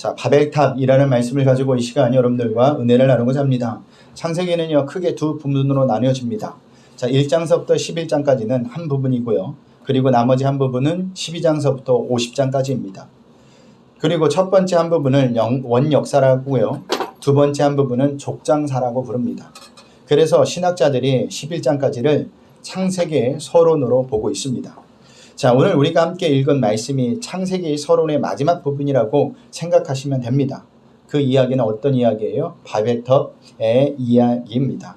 자, 바벨탑이라는 말씀을 가지고 이 시간 여러분들과 은혜를 나누고자 합니다. 창세기는요, 크게 두 부분으로 나뉘어집니다. 자, 1장서부터 11장까지는 한 부분이고요. 그리고 나머지 한 부분은 12장서부터 50장까지입니다. 그리고 첫 번째 한 부분을 원역사라고 하고요. 두 번째 한 부분은 족장사라고 부릅니다. 그래서 신학자들이 11장까지를 창세기의 서론으로 보고 있습니다. 자, 오늘 우리가 함께 읽은 말씀이 창세기의 서론의 마지막 부분이라고 생각하시면 됩니다. 그 이야기는 어떤 이야기예요? 바벨탑의 이야기입니다.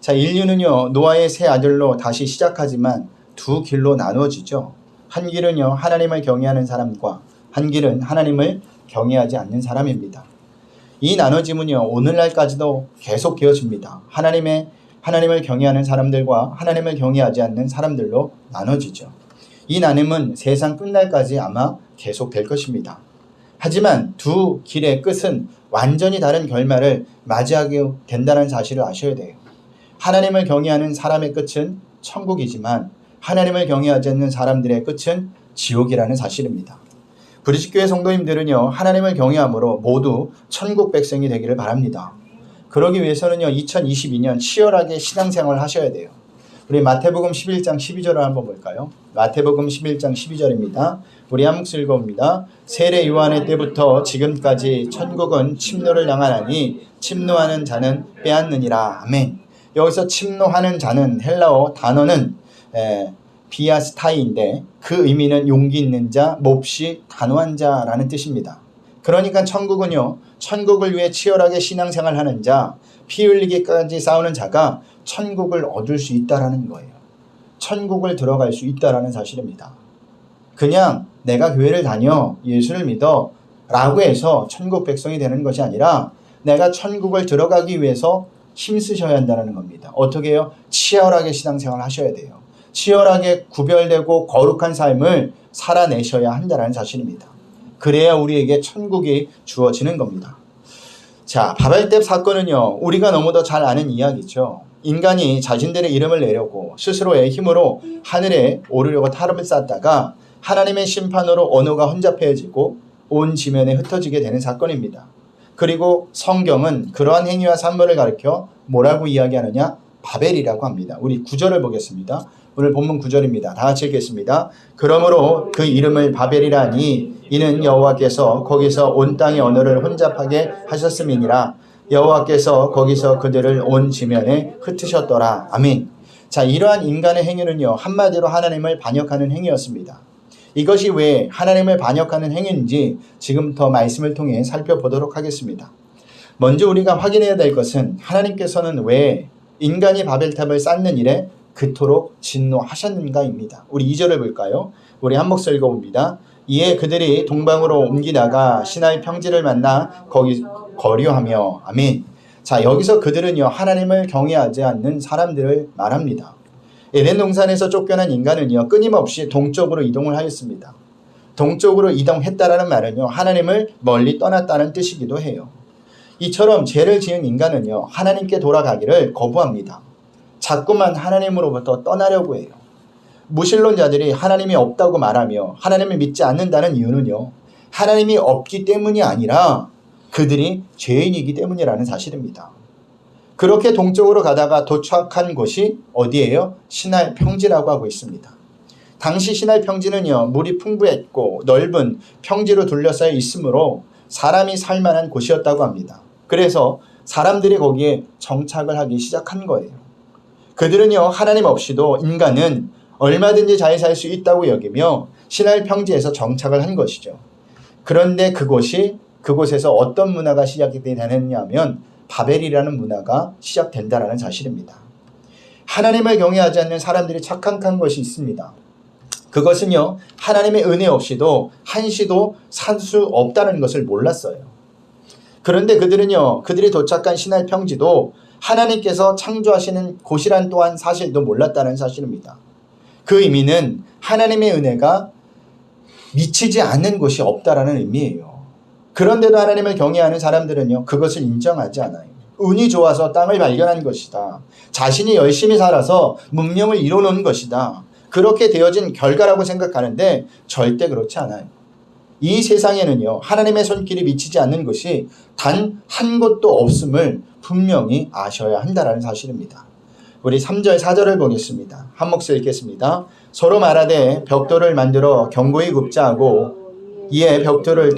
자, 인류는요, 노아의 세 아들로 다시 시작하지만 두 길로 나누어지죠. 한 길은요, 하나님을 경외하는 사람과 한 길은 하나님을 경외하지 않는 사람입니다. 이 나눠짐은요, 오늘날까지도 계속 되어집니다. 하나님을 경외하는 사람들과 하나님을 경외하지 않는 사람들로 나눠지죠. 이 나눔은 세상 끝날까지 아마 계속될 것입니다. 하지만 두 길의 끝은 완전히 다른 결말을 맞이하게 된다는 사실을 아셔야 돼요. 하나님을 경외하는 사람의 끝은 천국이지만 하나님을 경외하지 않는 사람들의 끝은 지옥이라는 사실입니다. 브리짓교회 성도님들은요, 하나님을 경외함으로 모두 천국 백성이 되기를 바랍니다. 그러기 위해서는요, 2022년 치열하게 신앙생활을 하셔야 돼요. 우리 마태복음 11장 12절을 한번 볼까요? 마태복음 11장 12절입니다. 우리 한 묵씩 읽어봅니다. 세례 요한의 때부터 지금까지 천국은 침노를 향하나니 침노하는 자는 빼앗느니라. 아멘. 여기서 침노하는 자는 헬라어 단어는 비아스타이인데 그 의미는 용기 있는 자, 몹시 단호한 자라는 뜻입니다. 그러니까 천국은요, 천국을 위해 치열하게 신앙생활하는 자, 피 흘리기까지 싸우는 자가 천국을 얻을 수 있다라는 거예요. 천국을 들어갈 수 있다라는 사실입니다. 그냥 내가 교회를 다녀, 예수를 믿어 라고 해서 천국 백성이 되는 것이 아니라 내가 천국을 들어가기 위해서 힘쓰셔야 한다는 겁니다. 어떻게 해요? 치열하게 신앙생활을 하셔야 돼요. 치열하게 구별되고 거룩한 삶을 살아내셔야 한다는 사실입니다. 그래야 우리에게 천국이 주어지는 겁니다. 자, 바벨탑 사건은요, 우리가 너무도 잘 아는 이야기죠. 인간이 자신들의 이름을 내려고 스스로의 힘으로 하늘에 오르려고 탈을 쌓다가 하나님의 심판으로 언어가 혼잡해지고 온 지면에 흩어지게 되는 사건입니다. 그리고 성경은 그러한 행위와 산물을 가리켜 뭐라고 이야기하느냐? 바벨이라고 합니다. 우리 9절을 보겠습니다. 오늘 본문 9절입니다. 다 같이 읽겠습니다. 그러므로 그 이름을 바벨이라 하니 이는 여호와께서 거기서 온 땅의 언어를 혼잡하게 하셨음이니라. 여호와께서 거기서 그들을 온 지면에 흩으셨더라. 아멘. 자, 이러한 인간의 행위는요, 한마디로 하나님을 반역하는 행위였습니다. 이것이 왜 하나님을 반역하는 행위인지 지금부터 말씀을 통해 살펴보도록 하겠습니다. 먼저 우리가 확인해야 될 것은 하나님께서는 왜 인간이 바벨탑을 쌓는 일에 그토록 진노하셨는가입니다. 우리 2절을 볼까요? 우리 한 목소리 읽어봅니다. 이에 그들이 동방으로 옮기다가 시나이 평지를 만나 거기 거류하며. 아멘. 자, 여기서 그들은요, 하나님을 경외하지 않는 사람들을 말합니다. 에덴 동산에서 쫓겨난 인간은요, 끊임없이 동쪽으로 이동을 하였습니다. 동쪽으로 이동했다라는 말은요, 하나님을 멀리 떠났다는 뜻이기도 해요. 이처럼 죄를 지은 인간은요, 하나님께 돌아가기를 거부합니다. 자꾸만 하나님으로부터 떠나려고 해요. 무신론자들이 하나님이 없다고 말하며 하나님을 믿지 않는다는 이유는요, 하나님이 없기 때문이 아니라 그들이 죄인이기 때문이라는 사실입니다. 그렇게 동쪽으로 가다가 도착한 곳이 어디예요? 시날 평지라고 하고 있습니다. 당시 시날 평지는요, 물이 풍부했고 넓은 평지로 둘러싸여 있으므로 사람이 살만한 곳이었다고 합니다. 그래서 사람들이 거기에 정착을 하기 시작한 거예요. 그들은요, 하나님 없이도 인간은 얼마든지 잘 살 수 있다고 여기며 시날 평지에서 정착을 한 것이죠. 그런데 그곳에서 어떤 문화가 시작이 되느냐면 바벨이라는 문화가 시작된다라는 사실입니다. 하나님을 경외하지 않는 사람들이 착각한 것이 있습니다. 그것은요, 하나님의 은혜 없이도 한시도 살 수 없다는 것을 몰랐어요. 그런데 그들이 도착한 시날 평지도 하나님께서 창조하시는 곳이란 또한 사실도 몰랐다는 사실입니다. 그 의미는 하나님의 은혜가 미치지 않는 곳이 없다라는 의미예요. 그런데도 하나님을 경외하는 사람들은요, 그것을 인정하지 않아요. 운이 좋아서 땅을 발견한 것이다. 자신이 열심히 살아서 문명을 이뤄놓은 것이다. 그렇게 되어진 결과라고 생각하는데 절대 그렇지 않아요. 이 세상에는요, 하나님의 손길이 미치지 않는 것이 단 한 곳도 없음을 분명히 아셔야 한다는 사실입니다. 우리 3절 4절을 보겠습니다. 한 목소리 읽겠습니다. 서로 말하되 벽돌을 만들어 견고히 굽자 하고 이에 벽돌을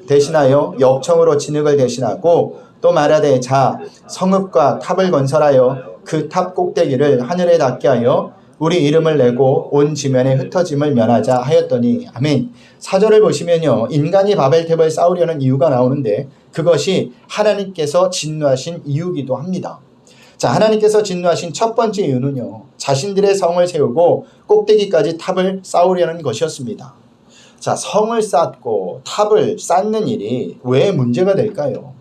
대신하여 역청으로 진흙을 대신하고 또 말하되 자 성읍과 탑을 건설하여 그 탑 꼭대기를 하늘에 닿게 하여 우리 이름을 내고 온 지면에 흩어짐을 면하자 하였더니 아멘. 4절을 보시면요, 인간이 바벨탑을 쌓으려는 이유가 나오는데 그것이 하나님께서 진노하신 이유기도 합니다. 자, 하나님께서 진노하신 첫 번째 이유는요, 자신들의 성을 세우고 꼭대기까지 탑을 쌓으려는 것이었습니다. 자, 성을 쌓고 탑을 쌓는 일이 왜 문제가 될까요?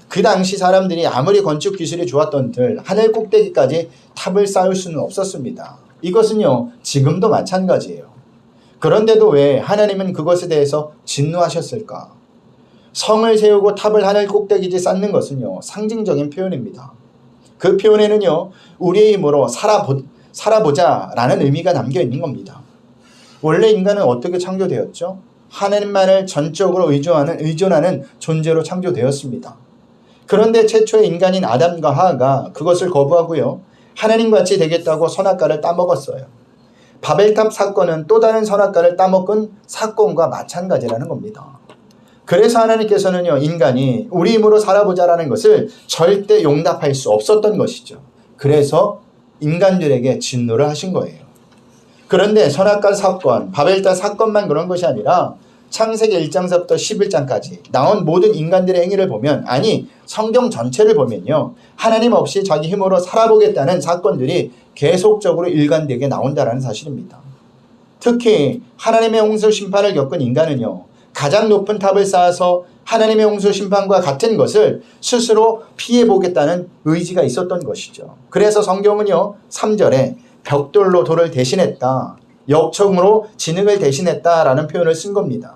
그 당시 사람들이 아무리 건축 기술이 좋았던들 하늘 꼭대기까지 탑을 쌓을 수는 없었습니다. 이것은요, 지금도 마찬가지예요. 그런데도 왜 하나님은 그것에 대해서 진노하셨을까? 성을 세우고 탑을 하늘 꼭대기에 쌓는 것은요, 상징적인 표현입니다. 그 표현에는요, 우리의 힘으로 살아보자 라는 의미가 담겨 있는 겁니다. 원래 인간은 어떻게 창조되었죠? 하나님만을 전적으로 의존하는 존재로 창조되었습니다. 그런데 최초의 인간인 아담과 하하가 그것을 거부하고요, 하나님같이 되겠다고 선악과를 따먹었어요. 바벨탑 사건은 또 다른 선악과를 따먹은 사건과 마찬가지라는 겁니다. 그래서 하나님께서는요, 인간이 우리 힘으로 살아보자라는 것을 절대 용납할 수 없었던 것이죠. 그래서 인간들에게 진노를 하신 거예요. 그런데 선악과 사건, 바벨탑 사건만 그런 것이 아니라 창세기 1장서부터 11장까지 나온 모든 인간들의 행위를 보면, 아니 성경 전체를 보면요, 하나님 없이 자기 힘으로 살아보겠다는 사건들이 계속적으로 일관되게 나온다는 사실입니다. 특히 하나님의 홍수 심판을 겪은 인간은요, 가장 높은 탑을 쌓아서 하나님의 홍수 심판과 같은 것을 스스로 피해보겠다는 의지가 있었던 것이죠. 그래서 성경은요, 3절에 벽돌로 돌을 대신했다, 역청으로 진흙을 대신했다라는 표현을 쓴 겁니다.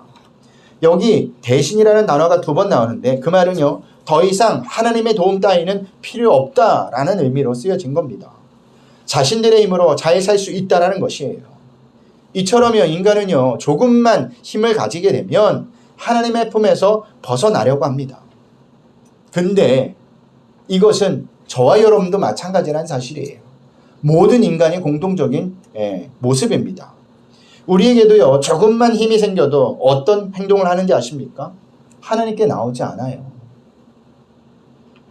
여기 대신이라는 단어가 2번 나오는데 그 말은요, 더 이상 하나님의 도움 따위는 필요 없다라는 의미로 쓰여진 겁니다. 자신들의 힘으로 잘 살 수 있다라는 것이에요. 이처럼요, 인간은요, 조금만 힘을 가지게 되면 하나님의 품에서 벗어나려고 합니다. 근데 이것은 저와 여러분도 마찬가지라는 사실이에요. 모든 인간의 공통적인 모습입니다. 우리에게도요, 조금만 힘이 생겨도 어떤 행동을 하는지 아십니까? 하나님께 나오지 않아요.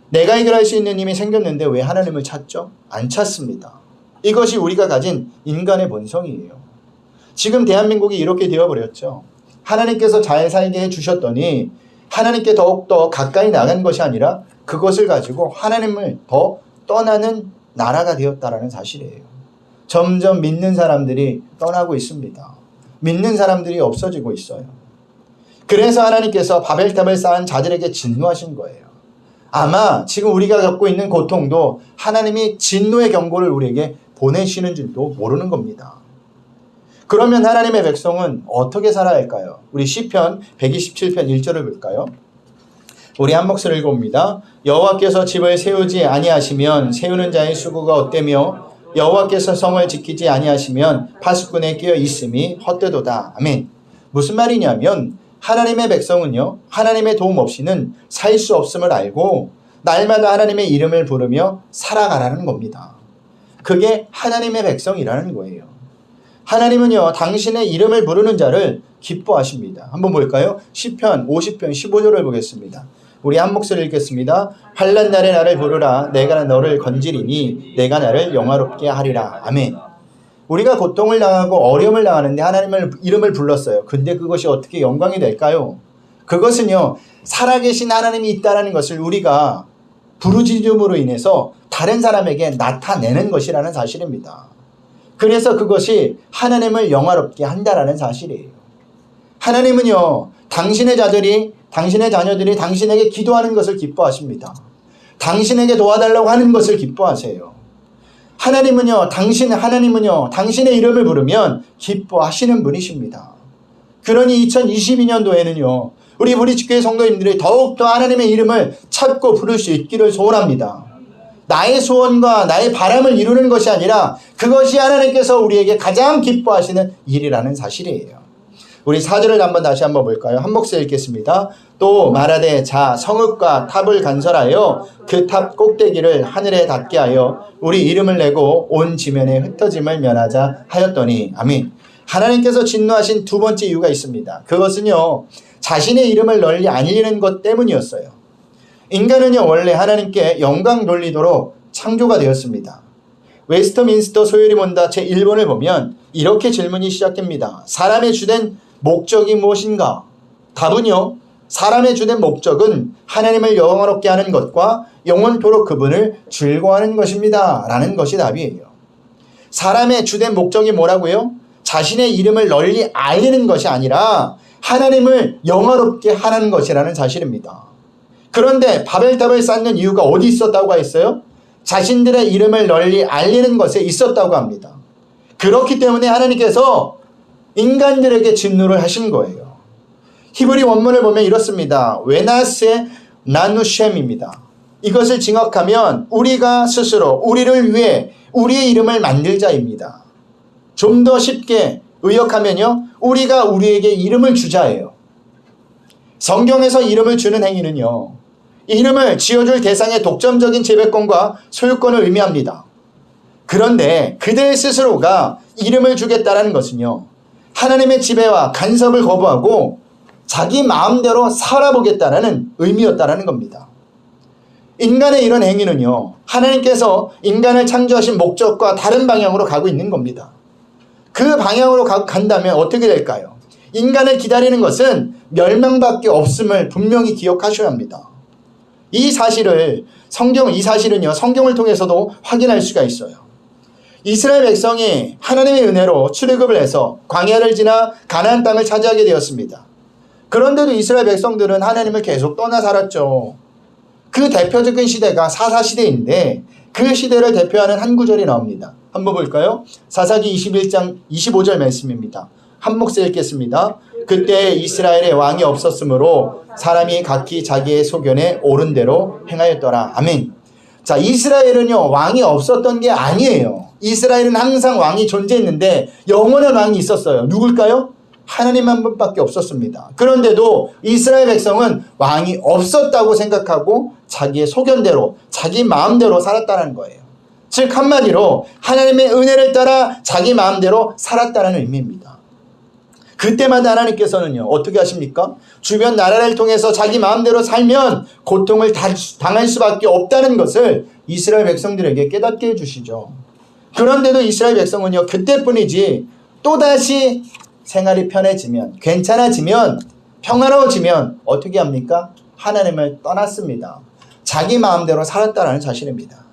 내가 해결할 수 있는 힘이 생겼는데 왜 하나님을 찾죠? 안 찾습니다. 이것이 우리가 가진 인간의 본성이에요. 지금 대한민국이 이렇게 되어버렸죠. 하나님께서 잘 살게 해주셨더니 하나님께 더욱더 가까이 나간 것이 아니라 그것을 가지고 하나님을 더 떠나는 나라가 되었다라는 사실이에요. 점점 믿는 사람들이 떠나고 있습니다. 믿는 사람들이 없어지고 있어요. 그래서 하나님께서 바벨탑을 쌓은 자들에게 진노하신 거예요. 아마 지금 우리가 겪고 있는 고통도 하나님이 진노의 경고를 우리에게 보내시는 줄도 모르는 겁니다. 그러면 하나님의 백성은 어떻게 살아야 할까요? 우리 시편 127편 1절을 볼까요? 우리 한 목소리를 읽어봅니다. 여호와께서 집을 세우지 아니하시면 세우는 자의 수고가 헛되며 여호와께서 성을 지키지 아니하시면 파수꾼에 끼어 있음이 헛되도다. 아멘. 무슨 말이냐면 하나님의 백성은요, 하나님의 도움 없이는 살 수 없음을 알고 날마다 하나님의 이름을 부르며 살아가라는 겁니다. 그게 하나님의 백성이라는 거예요. 하나님은요, 당신의 이름을 부르는 자를 기뻐하십니다. 한번 볼까요? 시편 50편 15절을 보겠습니다. 우리 한 목소리 읽겠습니다. 환난 날에 나를 부르라. 내가 너를 건지리니 내가 나를 영화롭게 하리라. 아멘. 우리가 고통을 당하고 어려움을 당하는데 하나님의 이름을 불렀어요. 근데 그것이 어떻게 영광이 될까요? 그것은요, 살아계신 하나님이 있다는 것을 우리가 부르짖음으로 인해서 다른 사람에게 나타내는 것이라는 사실입니다. 그래서 그것이 하나님을 영화롭게 한다라는 사실이에요. 하나님은요, 당신의 자녀들이 당신에게 기도하는 것을 기뻐하십니다. 당신에게 도와달라고 하는 것을 기뻐하세요. 하나님은요, 당신의 이름을 부르면 기뻐하시는 분이십니다. 그러니 2022년도에는요, 우리 브리지교회 성도님들이 더욱더 하나님의 이름을 찾고 부를 수 있기를 소원합니다. 나의 소원과 나의 바람을 이루는 것이 아니라 그것이 하나님께서 우리에게 가장 기뻐하시는 일이라는 사실이에요. 우리 4절을 다시 한번 볼까요? 한 목소리 읽겠습니다. 또 말하되 자 성읍과 탑을 간설하여 그 탑 꼭대기를 하늘에 닿게 하여 우리 이름을 내고 온 지면에 흩어짐을 면하자 하였더니 아멘. 하나님께서 진노하신 두 번째 이유가 있습니다. 그것은요, 자신의 이름을 널리 알리는 것 때문이었어요. 인간은요, 원래 하나님께 영광 돌리도록 창조가 되었습니다. 웨스터민스터 소요리몬다 제1번을 보면 이렇게 질문이 시작됩니다. 사람의 주된 목적이 무엇인가? 답은요, 사람의 주된 목적은 하나님을 영화롭게 하는 것과 영원토록 그분을 즐거워하는 것입니다. 라는 것이 답이에요. 사람의 주된 목적이 뭐라고요? 자신의 이름을 널리 알리는 것이 아니라 하나님을 영화롭게 하는 것이라는 사실입니다. 그런데 바벨탑을 쌓는 이유가 어디 있었다고 했어요? 자신들의 이름을 널리 알리는 것에 있었다고 합니다. 그렇기 때문에 하나님께서 인간들에게 진노를 하신 거예요. 히브리 원문을 보면 이렇습니다. 웨나세 나누셴입니다. 이것을 증언하면 우리가 스스로 우리를 위해 우리의 이름을 만들자입니다. 좀 더 쉽게 의역하면요, 우리가 우리에게 이름을 주자예요. 성경에서 이름을 주는 행위는요, 이름을 지어줄 대상의 독점적인 지배권과 소유권을 의미합니다. 그런데 그들 스스로가 이름을 주겠다는 것은요, 하나님의 지배와 간섭을 거부하고 자기 마음대로 살아보겠다는 의미였다는 겁니다. 인간의 이런 행위는요, 하나님께서 인간을 창조하신 목적과 다른 방향으로 가고 있는 겁니다. 그 방향으로 간다면 어떻게 될까요? 인간을 기다리는 것은 멸망밖에 없음을 분명히 기억하셔야 합니다. 이 사실은요, 성경을 통해서도 확인할 수가 있어요. 이스라엘 백성이 하나님의 은혜로 출애굽을 해서 광야를 지나 가나안 땅을 차지하게 되었습니다. 그런데도 이스라엘 백성들은 하나님을 계속 떠나 살았죠. 그 대표적인 시대가 사사시대인데 그 시대를 대표하는 한 구절이 나옵니다. 한번 볼까요? 사사기 21장 25절 말씀입니다. 한 목소리 읽겠습니다. 그때 이스라엘에 왕이 없었으므로 사람이 각기 자기의 소견에 옳은 대로 행하였더라. 아멘. 자, 이스라엘은요, 왕이 없었던 게 아니에요. 이스라엘은 항상 왕이 존재했는데 영원한 왕이 있었어요. 누굴까요? 하나님 한 분밖에 없었습니다. 그런데도 이스라엘 백성은 왕이 없었다고 생각하고 자기의 소견대로, 자기 마음대로 살았다는 거예요. 즉 한마디로 하나님의 은혜를 따라 자기 마음대로 살았다는 의미입니다. 그때마다 하나님께서는요, 어떻게 하십니까? 주변 나라를 통해서 자기 마음대로 살면 고통을 당할 수밖에 없다는 것을 이스라엘 백성들에게 깨닫게 해주시죠. 그런데도 이스라엘 백성은요, 그때뿐이지 또다시 생활이 편해지면, 괜찮아지면, 평화로워지면 어떻게 합니까? 하나님을 떠났습니다. 자기 마음대로 살았다는 사실입니다.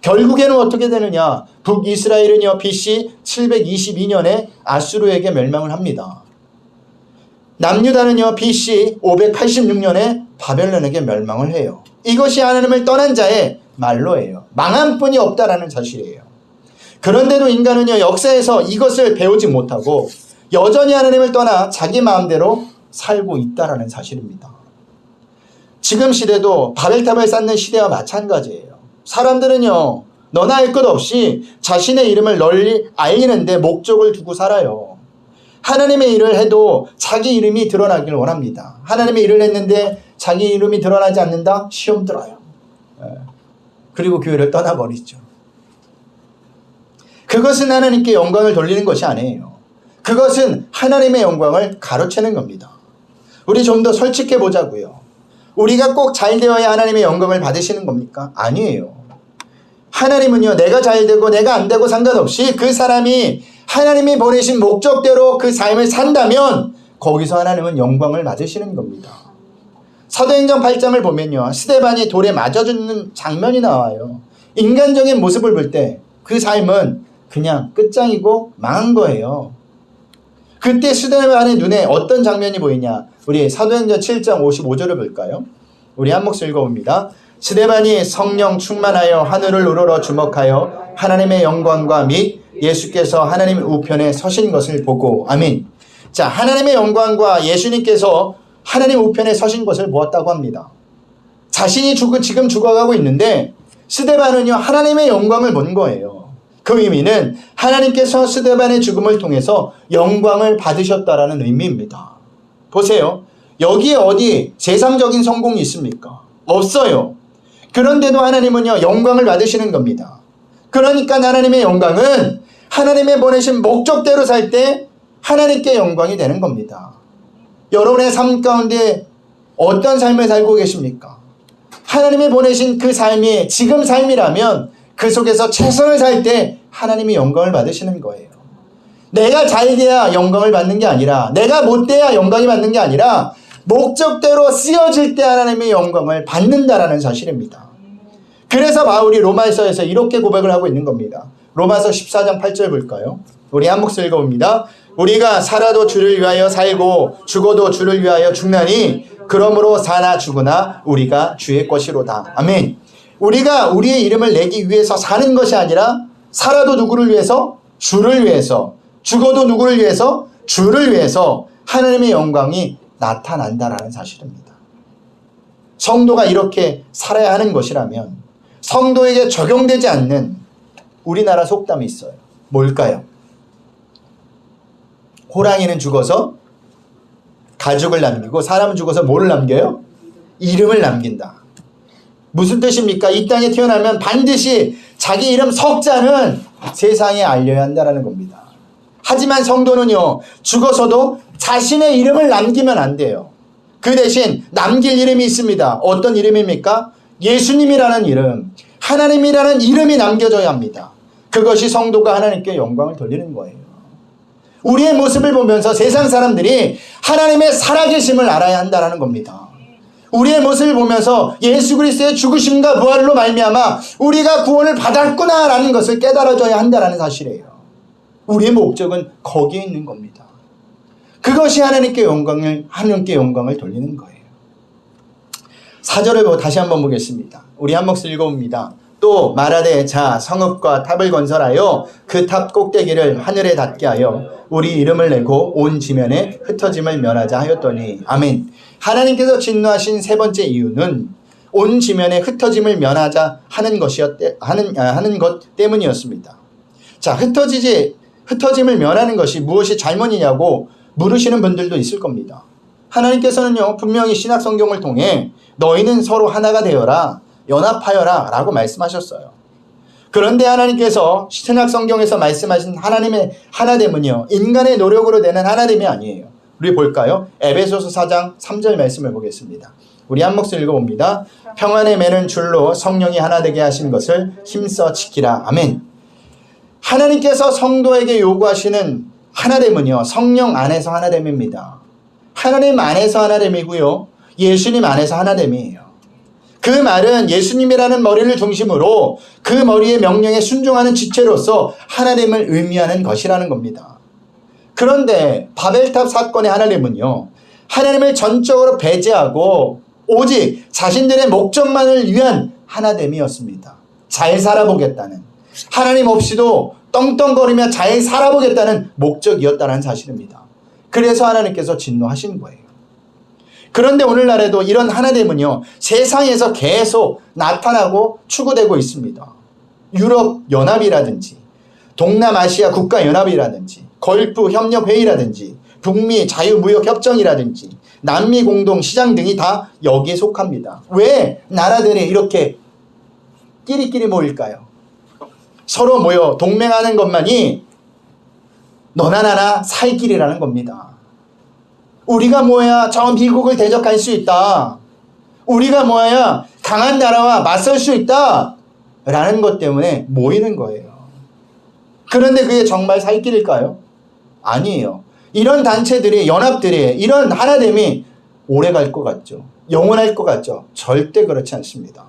결국에는 어떻게 되느냐? 북이스라엘은요, BC 722년에 아수르에게 멸망을 합니다. 남유다는요, BC 586년에 바벨론에게 멸망을 해요. 이것이 하나님을 떠난 자의 말로예요. 망한 뿐이 없다라는 사실이에요. 그런데도 인간은요, 역사에서 이것을 배우지 못하고 여전히 하나님을 떠나 자기 마음대로 살고 있다라는 사실입니다. 지금 시대도 바벨탑을 쌓는 시대와 마찬가지예요. 사람들은요, 너나 할 것 없이 자신의 이름을 널리 알리는데 목적을 두고 살아요. 하나님의 일을 해도 자기 이름이 드러나길 원합니다. 하나님의 일을 했는데 자기 이름이 드러나지 않는다? 시험 들어요. 그리고 교회를 떠나버리죠. 그것은 하나님께 영광을 돌리는 것이 아니에요. 그것은 하나님의 영광을 가로채는 겁니다. 우리 좀 더 솔직해 보자고요. 우리가 꼭 잘 되어야 하나님의 영광을 받으시는 겁니까? 아니에요. 하나님은요, 내가 잘 되고 내가 안 되고 상관없이 그 사람이 하나님이 보내신 목적대로 그 삶을 산다면 거기서 하나님은 영광을 받으시는 겁니다. 사도행전 8장을 보면요, 스데반이 돌에 맞아 죽는 장면이 나와요. 인간적인 모습을 볼 때 그 삶은 그냥 끝장이고 망한 거예요. 그때 스데반의 눈에 어떤 장면이 보이냐? 우리 사도행전 7장 55절을 볼까요? 우리 한 목소리 읽어봅니다. 스데반이 성령 충만하여 하늘을 우러러 주목하여 하나님의 영광과 및 예수께서 하나님 우편에 서신 것을 보고, 아멘. 자, 하나님의 영광과 예수님께서 하나님 우편에 서신 것을 보았다고 합니다. 자신이 지금 죽어가고 있는데 스데반은요, 하나님의 영광을 본 거예요. 그 의미는 하나님께서 스데반의 죽음을 통해서 영광을 받으셨다라는 의미입니다. 보세요. 여기에 어디 세상적인 성공이 있습니까? 없어요. 그런데도 하나님은요, 영광을 받으시는 겁니다. 그러니까 하나님의 영광은 하나님의 보내신 목적대로 살 때 하나님께 영광이 되는 겁니다. 여러분의 삶 가운데 어떤 삶을 살고 계십니까? 하나님이 보내신 그 삶이 지금 삶이라면 그 속에서 최선을 살 때 하나님이 영광을 받으시는 거예요. 내가 잘 돼야 영광을 받는 게 아니라, 내가 못 돼야 영광이 받는 게 아니라 목적대로 쓰여질 때 하나님의 영광을 받는다라는 사실입니다. 그래서 바울이 로마서에서 이렇게 고백을 하고 있는 겁니다. 로마서 14장 8절 볼까요? 우리 한 목소리 읽어봅니다. 우리가 살아도 주를 위하여 살고 죽어도 주를 위하여 죽나니 그러므로 사나 죽으나 우리가 주의 것이로다. 아멘. 우리가 우리의 이름을 내기 위해서 사는 것이 아니라 살아도 누구를 위해서? 주를 위해서. 죽어도 누구를 위해서? 주를 위해서 하나님의 영광이 나타난다라는 사실입니다. 성도가 이렇게 살아야 하는 것이라면 성도에게 적용되지 않는 우리나라 속담이 있어요. 뭘까요? 호랑이는 죽어서 가죽을 남기고 사람은 죽어서 뭐를 남겨요? 이름을 남긴다. 무슨 뜻입니까? 이 땅에 태어나면 반드시 자기 이름 석자는 세상에 알려야 한다는 겁니다. 하지만 성도는요, 죽어서도 자신의 이름을 남기면 안 돼요. 그 대신 남길 이름이 있습니다. 어떤 이름입니까? 예수님이라는 이름, 하나님이라는 이름이 남겨져야 합니다. 그것이 성도가 하나님께 영광을 돌리는 거예요. 우리의 모습을 보면서 세상 사람들이 하나님의 살아계심을 알아야 한다는 겁니다. 우리의 모습을 보면서 예수 그리스도의 죽으심과 부활로 말미암아 우리가 구원을 받았구나라는 것을 깨달아줘야 한다는 사실이에요. 우리의 목적은 거기에 있는 겁니다. 그것이 하나님께 영광을 돌리는 거예요. 4절을 다시 한번 보겠습니다. 우리 한 목소리 읽어봅니다. 또 말하되 자 성읍과 탑을 건설하여 그 탑 꼭대기를 하늘에 닿게 하여 우리 이름을 내고 온 지면에 흩어짐을 면하자 하였더니 아멘. 하나님께서 진노하신 세 번째 이유는 온 지면에 흩어짐을 면하자 하는 것 때문이었습니다. 자, 흩어짐을 면하는 것이 무엇이 잘못이냐고 물으시는 분들도 있을 겁니다. 하나님께서는요, 분명히 신약 성경을 통해 너희는 서로 하나가 되어라, 연합하여라 라고 말씀하셨어요. 그런데 하나님께서 신약 성경에서 말씀하신 하나님의 하나됨은요, 인간의 노력으로 되는 하나됨이 아니에요. 우리 볼까요? 에베소서 4장 3절 말씀을 보겠습니다. 우리 한 목소리 읽어봅니다. 평안에 매는 줄로 성령이 하나 되게 하신 것을 힘써 지키라. 아멘. 하나님께서 성도에게 요구하시는 하나됨은요, 성령 안에서 하나됨입니다. 하나님 안에서 하나됨이고요, 예수님 안에서 하나됨이에요. 그 말은 예수님이라는 머리를 중심으로 그 머리의 명령에 순종하는 지체로서 하나됨을 의미하는 것이라는 겁니다. 그런데 바벨탑 사건의 하나됨은요, 하나님을 전적으로 배제하고 오직 자신들의 목적만을 위한 하나됨이었습니다. 잘 살아보겠다는, 하나님 없이도 떵떵거리며 잘 살아보겠다는 목적이었다는 사실입니다. 그래서 하나님께서 진노하신 거예요. 그런데 오늘날에도 이런 하나됨은요, 세상에서 계속 나타나고 추구되고 있습니다. 유럽 연합이라든지 동남아시아 국가연합이라든지 걸프 협력회의라든지 북미 자유무역협정이라든지 남미 공동시장 등이 다 여기에 속합니다. 왜 나라들이 이렇게 끼리끼리 모일까요? 서로 모여 동맹하는 것만이 너나 나나 살 길이라는 겁니다. 우리가 모여야 저 미국을 대적할 수 있다, 우리가 모여야 강한 나라와 맞설 수 있다 라는 것 때문에 모이는 거예요. 그런데 그게 정말 살 길일까요? 아니에요. 이런 단체들이, 연합들이, 이런 하나됨이 오래 갈 것 같죠? 영원할 것 같죠? 절대 그렇지 않습니다.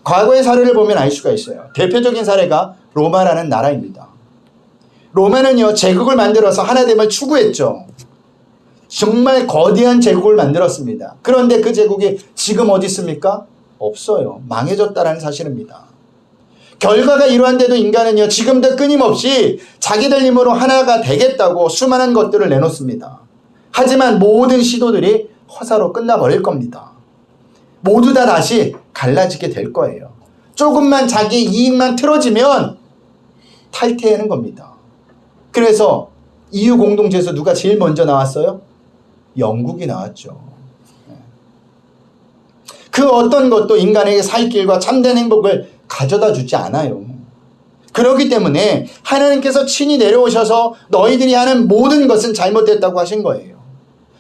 과거의 사례를 보면 알 수가 있어요. 대표적인 사례가 로마라는 나라입니다. 로마는요, 제국을 만들어서 하나됨을 추구했죠. 정말 거대한 제국을 만들었습니다. 그런데 그 제국이 지금 어디 있습니까? 없어요. 망해졌다는 사실입니다. 결과가 이러한데도 인간은요, 지금도 끊임없이 자기들 힘으로 하나가 되겠다고 수많은 것들을 내놓습니다. 하지만 모든 시도들이 허사로 끝나버릴 겁니다. 모두 다 다시 갈라지게 될 거예요. 조금만 자기 이익만 틀어지면 탈퇴하는 겁니다. 그래서 EU 공동체에서 누가 제일 먼저 나왔어요? 영국이 나왔죠. 그 어떤 것도 인간에게 살 길과 참된 행복을 가져다 주지 않아요. 그렇기 때문에 하나님께서 친히 내려오셔서 너희들이 하는 모든 것은 잘못됐다고 하신 거예요.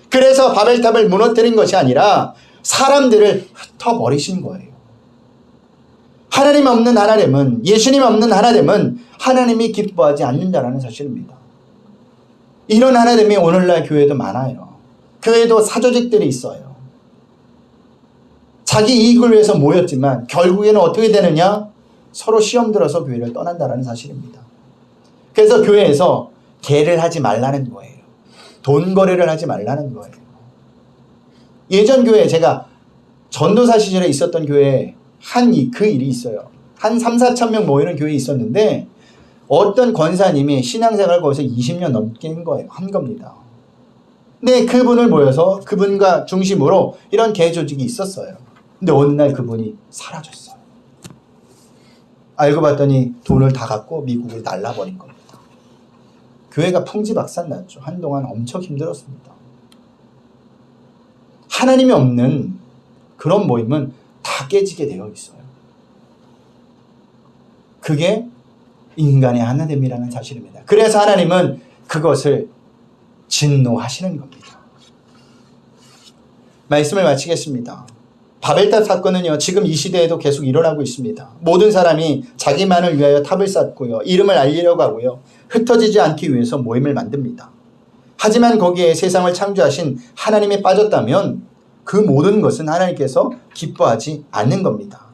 그래서 바벨탑을 무너뜨린 것이 아니라 사람들을 흩어버리신 거예요. 하나님 없는 하나됨은, 예수님 없는 하나됨은 하나님이 기뻐하지 않는다라는 사실입니다. 이런 하나됨이 오늘날 교회도 많아요. 교회도 사조직들이 있어요. 자기 이익을 위해서 모였지만 결국에는 어떻게 되느냐? 서로 시험 들어서 교회를 떠난다는 사실입니다. 그래서 교회에서 개를 하지 말라는 거예요. 돈 거래를 하지 말라는 거예요. 예전 교회에 제가 전도사 시절에 있었던 교회에 그 일이 있어요. 한 3, 4천 명 모이는 교회에 있었는데 어떤 권사님이 신앙생활을 거기서 20년 넘게 한 겁니다. 근데 그분을 모여서 그분과 중심으로 이런 개 조직이 있었어요. 근데 어느 날 그분이 사라졌어요. 알고 봤더니 돈을 다 갖고 미국으로 날라버린 겁니다. 교회가 풍지박산났죠. 한동안 엄청 힘들었습니다. 하나님이 없는 그런 모임은 다 깨지게 되어 있어요. 그게 인간의 하나됨이라는 사실입니다. 그래서 하나님은 그것을 진노하시는 겁니다. 말씀을 마치겠습니다. 바벨탑 사건은요, 지금 이 시대에도 계속 일어나고 있습니다. 모든 사람이 자기만을 위하여 탑을 쌓고요, 이름을 알리려고 하고요, 흩어지지 않기 위해서 모임을 만듭니다. 하지만 거기에 세상을 창조하신 하나님이 빠졌다면 그 모든 것은 하나님께서 기뻐하지 않는 겁니다.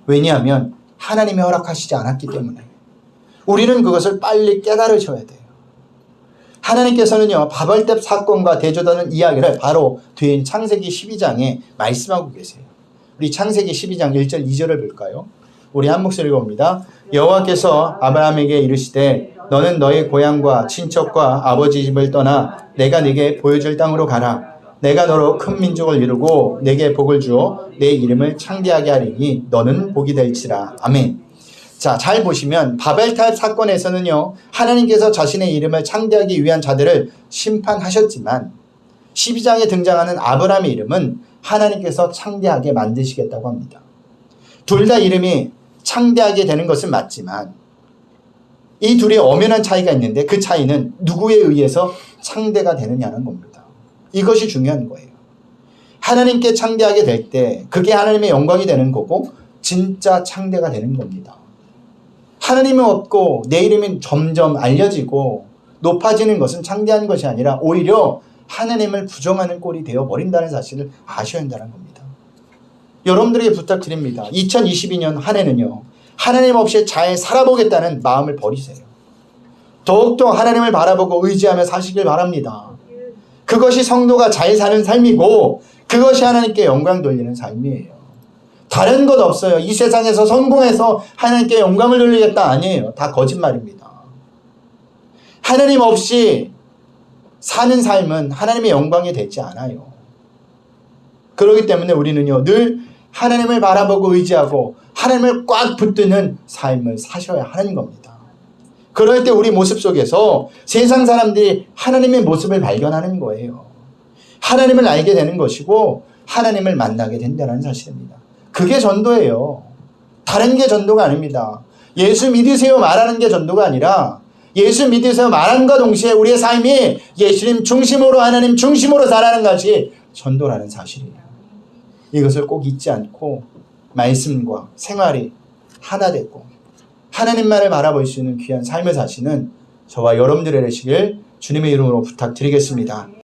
왜냐하면 하나님이 허락하시지 않았기 때문에. 우리는 그것을 빨리 깨달으셔야 돼요. 하나님께서는요, 바벨탑 사건과 대조되는 이야기를 바로 뒤인 창세기 12장에 말씀하고 계세요. 우리 창세기 12장 1절 2절을 볼까요? 우리 한 목소리 봅니다. 여호와께서 아브라함에게 이르시되 너는 너의 고향과 친척과 아버지 집을 떠나 내가 네게 보여줄 땅으로 가라. 내가 너로 큰 민족을 이루고 내게 복을 주어 내 이름을 창대하게 하리니 너는 복이 될지라. 아멘. 자, 잘 보시면 바벨탑 사건에서는요, 하나님께서 자신의 이름을 창대하기 위한 자들을 심판하셨지만 12장에 등장하는 아브라함의 이름은 하나님께서 창대하게 만드시겠다고 합니다. 둘 다 이름이 창대하게 되는 것은 맞지만 이 둘이 엄연한 차이가 있는데 그 차이는 누구에 의해서 창대가 되느냐는 겁니다. 이것이 중요한 거예요. 하나님께 창대하게 될 때 그게 하나님의 영광이 되는 거고 진짜 창대가 되는 겁니다. 하나님이 없고 내 이름이 점점 알려지고 높아지는 것은 창대한 것이 아니라 오히려 하나님을 부정하는 꼴이 되어버린다는 사실을 아셔야 한다는 겁니다. 여러분들에게 부탁드립니다. 2022년 한 해는요, 하나님 없이 잘 살아보겠다는 마음을 버리세요. 더욱더 하나님을 바라보고 의지하며 사시길 바랍니다. 그것이 성도가 잘 사는 삶이고 그것이 하나님께 영광 돌리는 삶이에요. 다른 것 없어요. 이 세상에서 성공해서 하나님께 영광을 돌리겠다 아니에요. 다 거짓말입니다. 하나님 없이 사는 삶은 하나님의 영광이 되지 않아요. 그렇기 때문에 우리는요, 늘 하나님을 바라보고 의지하고 하나님을 꽉 붙드는 삶을 사셔야 하는 겁니다. 그럴 때 우리 모습 속에서 세상 사람들이 하나님의 모습을 발견하는 거예요. 하나님을 알게 되는 것이고 하나님을 만나게 된다는 사실입니다. 그게 전도예요. 다른 게 전도가 아닙니다. 예수 믿으세요 말하는 게 전도가 아니라 예수 믿으세요 말함과 동시에 우리의 삶이 예수님 중심으로, 하나님 중심으로 살아가는 것이 전도라는 사실이에요. 이것을 꼭 잊지 않고 말씀과 생활이 하나 되고 하나님만을 바라볼 수 있는 귀한 삶을 사시는 저와 여러분들이 되시길 주님의 이름으로 부탁드리겠습니다.